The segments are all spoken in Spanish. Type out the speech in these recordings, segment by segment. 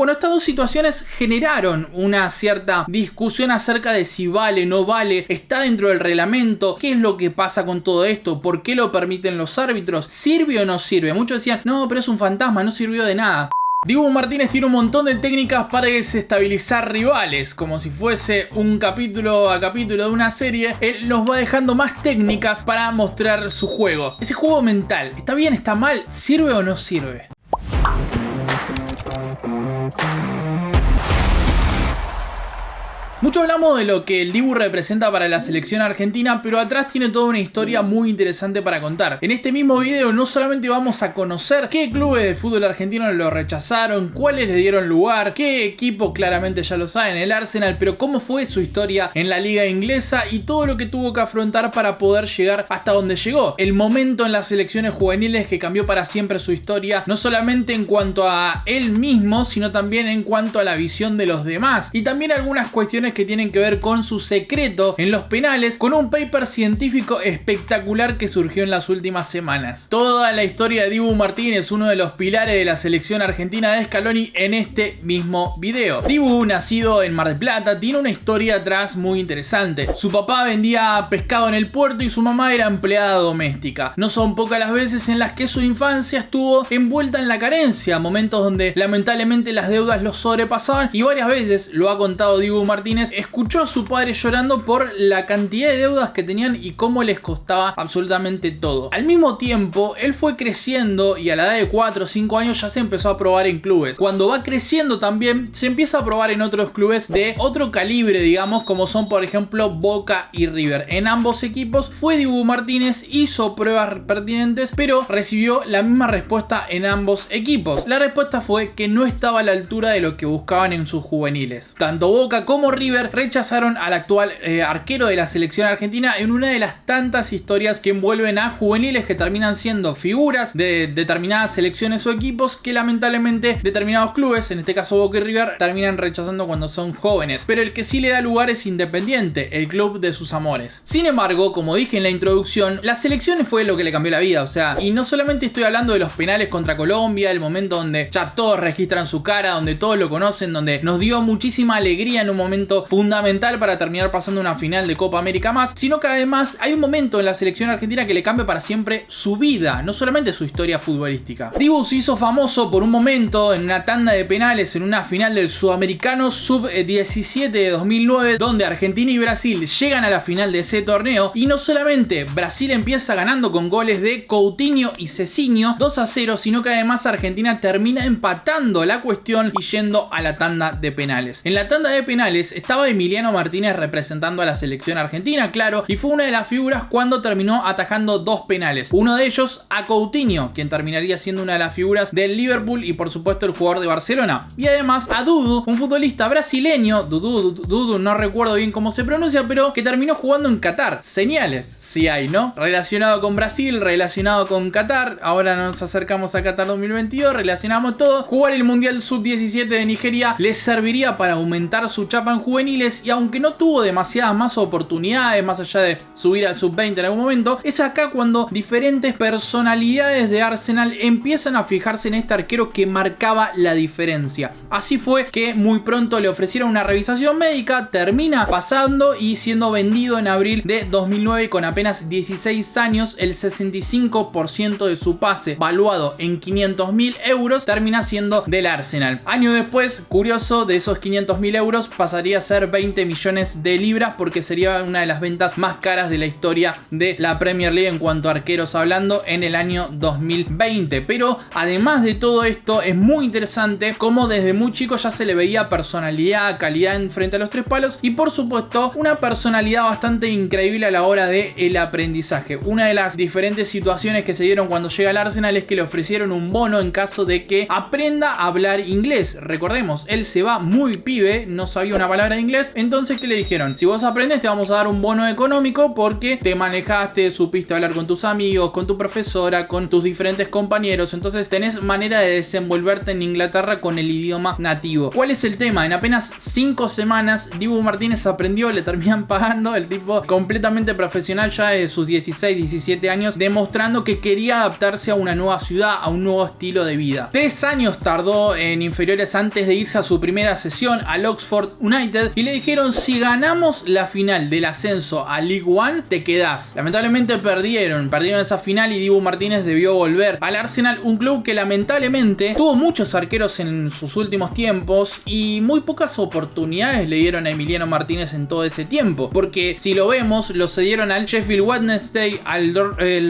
Bueno, estas dos situaciones generaron una cierta discusión acerca de si vale, no vale, está dentro del reglamento, qué es lo que pasa con todo esto, por qué lo permiten los árbitros, sirve o no sirve. Muchos decían, no, pero es un fantasma, no sirvió de nada. Dibu Martínez tiene un montón de técnicas para desestabilizar rivales, como si fuese un capítulo a capítulo de una serie. Él nos va dejando más técnicas para mostrar su juego. Ese juego mental, ¿está bien, está mal? ¿Sirve o no sirve? Mucho hablamos de lo que el Dibu representa para la selección argentina, pero atrás tiene toda una historia muy interesante para contar. En este mismo video no solamente vamos a conocer qué clubes del fútbol argentino lo rechazaron, cuáles le dieron lugar, qué equipo, claramente ya lo saben, el Arsenal, pero cómo fue su historia en la liga inglesa y todo lo que tuvo que afrontar para poder llegar hasta donde llegó. El momento en las selecciones juveniles que cambió para siempre su historia, no solamente en cuanto a él mismo, sino también en cuanto a la visión de los demás. Y también algunas cuestiones que tienen que ver con su secreto en los penales, con un paper científico espectacular que surgió en las últimas semanas. Toda la historia de Dibu Martínez, uno de los pilares de la selección argentina de Scaloni, en este mismo video. Dibu, nacido en Mar del Plata, tiene una historia atrás muy interesante. Su papá vendía pescado en el puerto y su mamá era empleada doméstica. No son pocas las veces en las que su infancia estuvo envuelta en la carencia, momentos donde lamentablemente las deudas los sobrepasaban, y varias veces, lo ha contado Dibu Martínez, escuchó a su padre llorando por la cantidad de deudas que tenían y cómo les costaba absolutamente todo. Al mismo tiempo, él fue creciendo y a la edad de 4 o 5 años ya se empezó a probar en clubes. Cuando va creciendo también se empieza a probar en otros clubes de otro calibre, digamos, como son por ejemplo Boca y River. En ambos equipos fue Dibu Martínez, hizo pruebas pertinentes, pero recibió la misma respuesta en ambos equipos. La respuesta fue que no estaba a la altura de lo que buscaban en sus juveniles. Tanto Boca como River rechazaron al actual arquero de la selección argentina en una de las tantas historias que envuelven a juveniles que terminan siendo figuras de determinadas selecciones o equipos que lamentablemente determinados clubes, en este caso Boca y River, terminan rechazando cuando son jóvenes. Pero el que sí le da lugar es Independiente, el club de sus amores. Sin embargo, como dije en la introducción, la selección fue lo que le cambió la vida, o sea, y no solamente estoy hablando de los penales contra Colombia, el momento donde ya todos registran su cara, donde todos lo conocen, donde nos dio muchísima alegría en un momento fundamental para terminar pasando una final de Copa América más, sino que además hay un momento en la selección argentina que le cambia para siempre su vida, no solamente su historia futbolística. Dibu se hizo famoso por un momento en una tanda de penales en una final del Sudamericano Sub-17 de 2009, donde Argentina y Brasil llegan a la final de ese torneo, y no solamente Brasil empieza ganando con goles de Coutinho y Cecinho 2-0, sino que además Argentina termina empatando la cuestión y yendo a la tanda de penales. En la tanda de penales estaba Emiliano Martínez representando a la selección argentina, claro, y fue una de las figuras cuando terminó atajando 2 penales. Uno de ellos a Coutinho, quien terminaría siendo una de las figuras del Liverpool y por supuesto el jugador de Barcelona. Y además a Dudu, un futbolista brasileño, Dudu, no recuerdo bien cómo se pronuncia, pero que terminó jugando en Qatar. Señales, sí hay, ¿no? Relacionado con Brasil, relacionado con Qatar, ahora nos acercamos a Qatar 2022, relacionamos todo. Jugar el Mundial Sub-17 de Nigeria les serviría para aumentar su chapa en juveniles, y aunque no tuvo demasiadas más oportunidades más allá de subir al Sub-20 en algún momento, es acá cuando diferentes personalidades de Arsenal empiezan a fijarse en este arquero que marcaba la diferencia. Así fue que muy pronto le ofrecieron una revisación médica, termina pasando y siendo vendido en abril de 2009 con apenas 16 años. El 65% de su pase, valuado en 500.000 euros, termina siendo del Arsenal. Año después, curioso, de esos 500.000 euros pasaría a ser 20 millones de libras, porque sería una de las ventas más caras de la historia de la Premier League en cuanto a arqueros hablando en el año 2020. Pero además de todo esto, es muy interesante cómo desde muy chico ya se le veía personalidad, calidad en frente a los tres palos, y por supuesto una personalidad bastante increíble a la hora de el aprendizaje. Una de las diferentes situaciones que se dieron cuando llega al Arsenal es que le ofrecieron un bono en caso de que aprenda a hablar inglés. Recordemos, él se va muy pibe, no sabía una palabra hablara inglés. Entonces, ¿qué le dijeron? Si vos aprendes, te vamos a dar un bono económico porque te manejaste, supiste hablar con tus amigos, con tu profesora, con tus diferentes compañeros. Entonces tenés manera de desenvolverte en Inglaterra con el idioma nativo. ¿Cuál es el tema? En apenas 5 semanas Dibu Martínez aprendió, le terminan pagando, el tipo completamente profesional ya de sus 16, 17 años, demostrando que quería adaptarse a una nueva ciudad, a un nuevo estilo de vida. 3 años tardó en inferiores antes de irse a su primera sesión al Oxford United y le dijeron: si ganamos la final del ascenso a League One, te quedás. Lamentablemente perdieron esa final y Dibu Martínez debió volver al Arsenal, un club que lamentablemente tuvo muchos arqueros en sus últimos tiempos y muy pocas oportunidades le dieron a Emiliano Martínez en todo ese tiempo, porque si lo vemos, lo cedieron al Sheffield Wednesday, al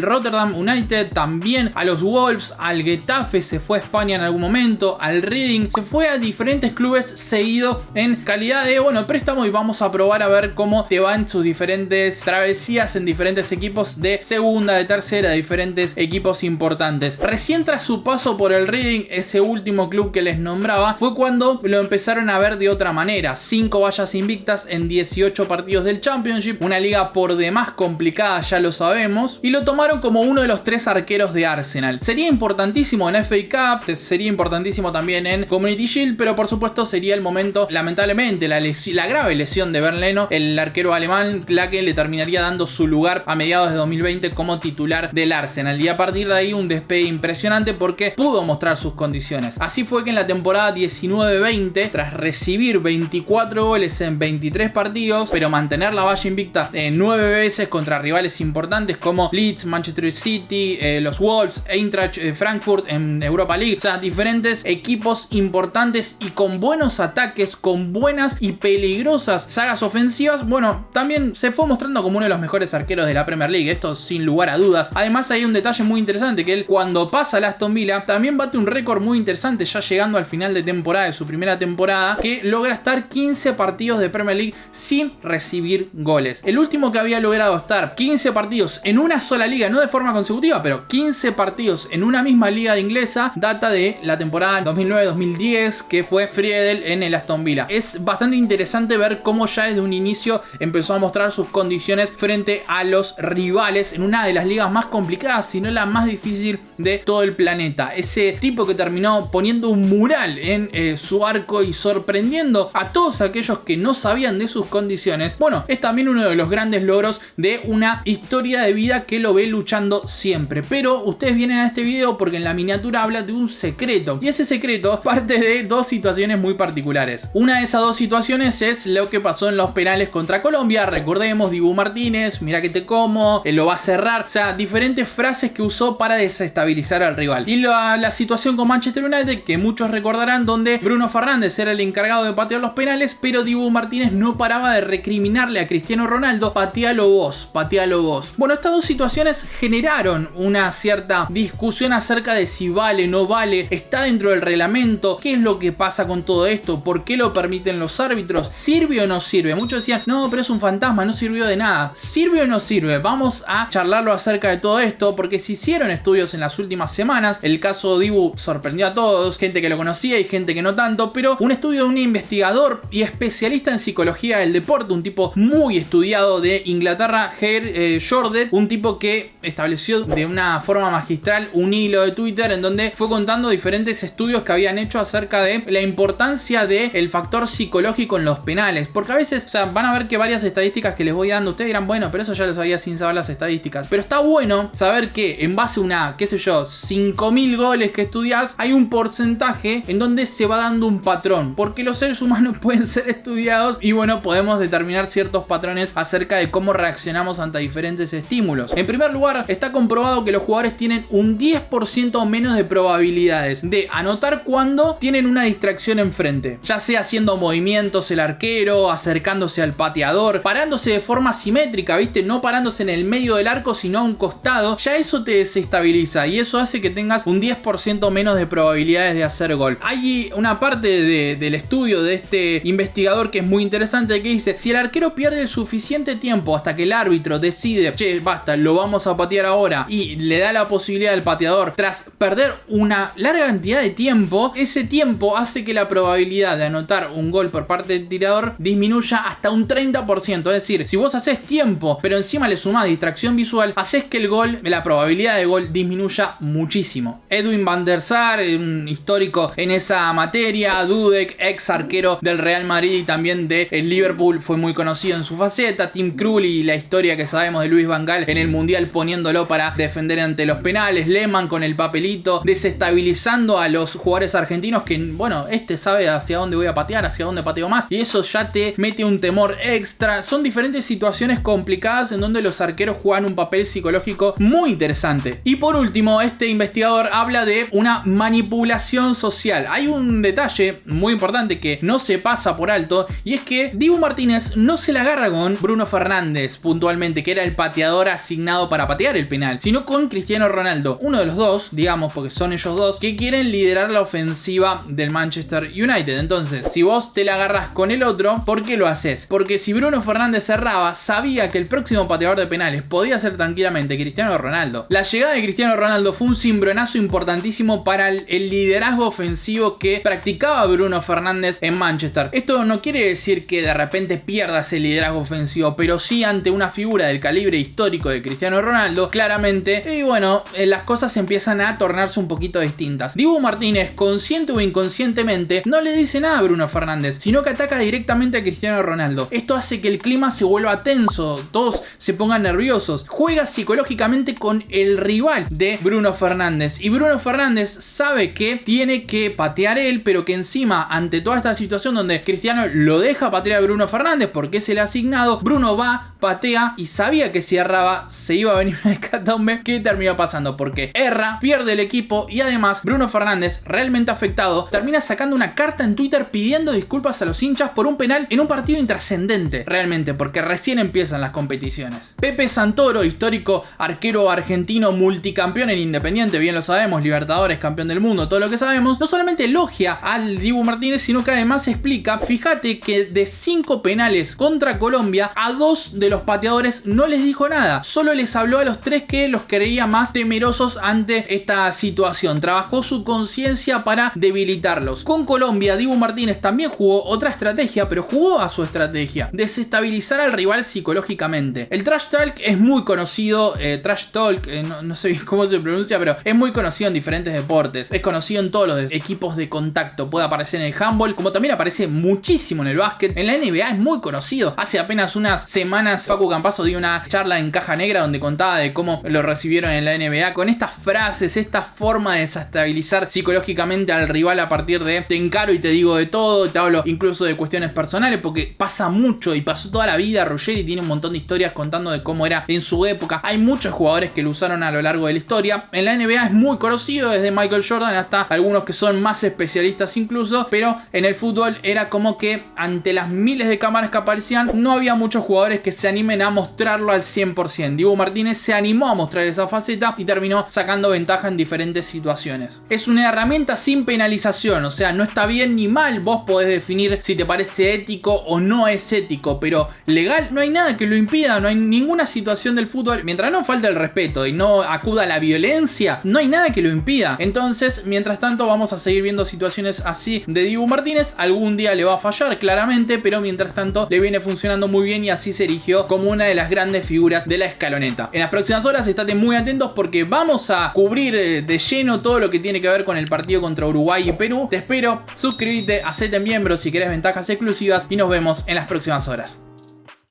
Rotterdam United, también a los Wolves, al Getafe, se fue a España en algún momento, al Reading, se fue a diferentes clubes seguido en calidad de, bueno, préstamo, y vamos a probar a ver cómo te van sus diferentes travesías en diferentes equipos de segunda, de tercera, de diferentes equipos importantes. Recién tras su paso por el Reading, ese último club que les nombraba, fue cuando lo empezaron a ver de otra manera. 5 vallas invictas en 18 partidos del Championship, una liga por demás complicada, ya lo sabemos, y lo tomaron como uno de los 3 arqueros de Arsenal. Sería importantísimo en FA Cup, sería importantísimo también en Community Shield, pero por supuesto sería el momento, lamentablemente, la grave lesión de Bernd Leno, el arquero alemán, la que le terminaría dando su lugar a mediados de 2020 como titular del Arsenal, y a partir de ahí un despegue impresionante porque pudo mostrar sus condiciones. Así fue que en la temporada 19-20, tras recibir 24 goles en 23 partidos, pero mantener la valla invicta 9 veces contra rivales importantes como Leeds, Manchester City, los Wolves, Eintracht Frankfurt en Europa League, o sea, diferentes equipos importantes y con buenos ataques, con buenas y peligrosas sagas ofensivas, bueno, también se fue mostrando como uno de los mejores arqueros de la Premier League, esto sin lugar a dudas. Además, hay un detalle muy interesante, que él, cuando pasa al Aston Villa, también bate un récord muy interesante, ya llegando al final de temporada, de su primera temporada, que logra estar 15 partidos de Premier League sin recibir goles. El último que había logrado estar 15 partidos en una sola liga, no de forma consecutiva, pero 15 partidos en una misma liga de inglesa, data de la temporada 2009-2010, que fue Friedel en el Aston Villa. Es bastante interesante ver cómo ya desde un inicio empezó a mostrar sus condiciones frente a los rivales en una de las ligas más complicadas, si no la más difícil de todo el planeta. Ese tipo que terminó poniendo un mural en su arco y sorprendiendo a todos aquellos que no sabían de sus condiciones, bueno, es también uno de los grandes logros de una historia de vida que lo ve luchando siempre. Pero ustedes vienen a este video porque en la miniatura habla de un secreto, y ese secreto es parte de 2 situaciones muy particulares. Una de esas 2 situaciones es lo que pasó en los penales contra Colombia. Recordemos, Dibu Martínez, mira que te como, lo va a cerrar, o sea, diferentes frases que usó para desestabilizar al rival. Y la situación con Manchester United, que muchos recordarán, donde Bruno Fernández era el encargado de patear los penales, pero Dibu Martínez no paraba de recriminarle a Cristiano Ronaldo: patealo vos, patealo vos. Bueno, estas 2 situaciones generaron una cierta discusión acerca de si vale, no vale, está dentro del reglamento, qué es lo que pasa con todo esto, por qué lo permiten los árbitros, sirve o no sirve. Muchos decían: no, pero es un fantasma, no sirvió de nada. ¿Sirve o no sirve? Vamos a charlarlo acerca de todo esto, porque se hicieron estudios en las últimas semanas. El caso Dibu sorprendió a todos, gente que lo conocía y gente que no tanto, pero un estudio de un investigador y especialista en psicología del deporte, un tipo muy estudiado de Inglaterra, Jordet, un tipo que estableció de una forma magistral un hilo de Twitter en donde fue contando diferentes estudios que habían hecho acerca de la importancia del factor psicológico en los penales, porque a veces, o sea, van a ver que varias estadísticas que les voy dando, ustedes dirán: bueno, pero eso ya lo sabía sin saber las estadísticas. Pero está bueno saber que en base a una, qué sé yo, 5.000 goles que estudias, hay un porcentaje en donde se va dando un patrón, porque los seres humanos pueden ser estudiados y bueno, podemos determinar ciertos patrones acerca de cómo reaccionamos ante diferentes estímulos. En primer lugar, está comprobado que los jugadores tienen un 10% menos de probabilidades de anotar cuando tienen una distracción enfrente, ya sea haciendo movimientos el arquero, acercándose al pateador, parándose de forma simétrica, ¿viste? No parándose en el medio del arco, sino a un costado. Ya eso te desestabiliza y eso hace que tengas un 10% menos de probabilidades de hacer gol. Hay una parte del estudio de este investigador que es muy interesante, que dice: si el arquero pierde el suficiente tiempo hasta que el árbitro decide, che, basta, lo vamos a patear ahora, y le da la posibilidad al pateador tras perder una larga cantidad de tiempo, ese tiempo hace que la probabilidad de anotar un gol por parte parte del tirador disminuya hasta un 30%. Es decir, si vos haces tiempo, pero encima le sumás distracción visual, haces que el gol, la probabilidad de gol disminuya muchísimo. Edwin van der Sar, un histórico en esa materia, Dudek, ex arquero del Real Madrid y también del Liverpool, fue muy conocido en su faceta. Tim Krul y la historia que sabemos de Luis Van Gaal en el Mundial poniéndolo para defender ante los penales. Lehmann con el papelito, desestabilizando a los jugadores argentinos que, bueno, sabe hacia dónde voy a patear, hacia dónde pateo más, y eso ya te mete un temor extra. Son diferentes situaciones complicadas en donde los arqueros juegan un papel psicológico muy interesante. Y por último, este investigador habla de una manipulación social. Hay un detalle muy importante que no se pasa por alto, y es que Dibu Martínez no se la agarra con Bruno Fernández puntualmente, que era el pateador asignado para patear el penal, sino con Cristiano Ronaldo, uno de los dos, digamos, porque son ellos dos que quieren liderar la ofensiva del Manchester United. Entonces, si vos te la agarras con el otro, ¿por qué lo haces? Porque si Bruno Fernández cerraba, sabía que el próximo pateador de penales podía ser tranquilamente Cristiano Ronaldo. La llegada de Cristiano Ronaldo fue un cimbronazo importantísimo para el liderazgo ofensivo que practicaba Bruno Fernández en Manchester. Esto no quiere decir que de repente pierdas el liderazgo ofensivo, pero sí ante una figura del calibre histórico de Cristiano Ronaldo, claramente, y bueno, las cosas empiezan a tornarse un poquito distintas. Dibu Martínez, consciente o inconscientemente, no le dice nada a Bruno Fernández, sino que ataca directamente a Cristiano Ronaldo. Esto hace que el clima se vuelva tenso, todos se pongan nerviosos. Juega psicológicamente con el rival de Bruno Fernández, y Bruno Fernández sabe que tiene que patear él, pero que encima, ante toda esta situación donde Cristiano lo deja patear a Bruno Fernández porque es el asignado, Bruno va, patea, y sabía que si erraba se iba a venir una hecatombe. ¿Qué terminó pasando? Porque erra, pierde el equipo, y además Bruno Fernández, realmente afectado, termina sacando una carta en Twitter pidiendo disculpas a los hinchas por un penal en un partido intrascendente, realmente, porque recién empiezan las competiciones. Pepe Santoro, histórico arquero argentino multicampeón en Independiente, bien lo sabemos, Libertadores, campeón del mundo, todo lo que sabemos, no solamente elogia al Dibu Martínez, sino que además explica, fíjate que de 5 penales contra Colombia, a 2 de los pateadores no les dijo nada, solo les habló a los 3 que los creía más temerosos ante esta situación. Trabajó su conciencia para debilitarlos. Con Colombia, Dibu Martínez también jugó otra estrategia, pero jugó a su estrategia: desestabilizar al rival psicológicamente. El trash talk es muy conocido, no sé bien cómo se pronuncia, pero es muy conocido en diferentes deportes. Es conocido en todos los equipos de contacto. Puede aparecer en el handball, como también aparece muchísimo en el básquet. En la NBA es muy conocido. Hace apenas unas semanas Facu Campazzo dio una charla en Caja Negra donde contaba de cómo lo recibieron en la NBA con estas frases, esta forma de desestabilizar psicológicamente al rival a partir de te encaro y te digo de todo, te hablo incluso de cuestiones personales, porque pasa mucho y pasó toda la vida. Ruggeri tiene un montón de historias contando de cómo era en su época. Hay muchos jugadores que lo usaron a lo largo de la historia. En la NBA es muy conocido, desde Michael Jordan hasta algunos que son más especialistas incluso, pero en el fútbol era como que ante las miles de cámaras que aparecían no había muchos jugadores que se animen a mostrarlo al 100%. Dibu Martínez se animó a mostrar esa faceta y terminó sacando ventaja en diferentes situaciones. Es una herramienta sin penalización, o sea, no está bien ni mal. Vos podés definir si te parece ético o no es ético, pero legal no hay nada que lo impida. No hay ninguna situación del fútbol, mientras no falte el respeto y no acuda a la violencia, no hay nada que lo impida. Entonces, mientras tanto, vamos a seguir viendo situaciones así de Dibu Martínez. Algún día le va a fallar, claramente, pero mientras tanto le viene funcionando muy bien y así se erigió como una de las grandes figuras de la escaloneta. En las próximas horas estate muy atentos porque vamos a cubrir de lleno todo lo que tiene que ver con el partido contra Uruguay y Perú. Te espero, suscríbete, hacete miembro si querés ventajas exclusivas y nos vemos en las próximas horas.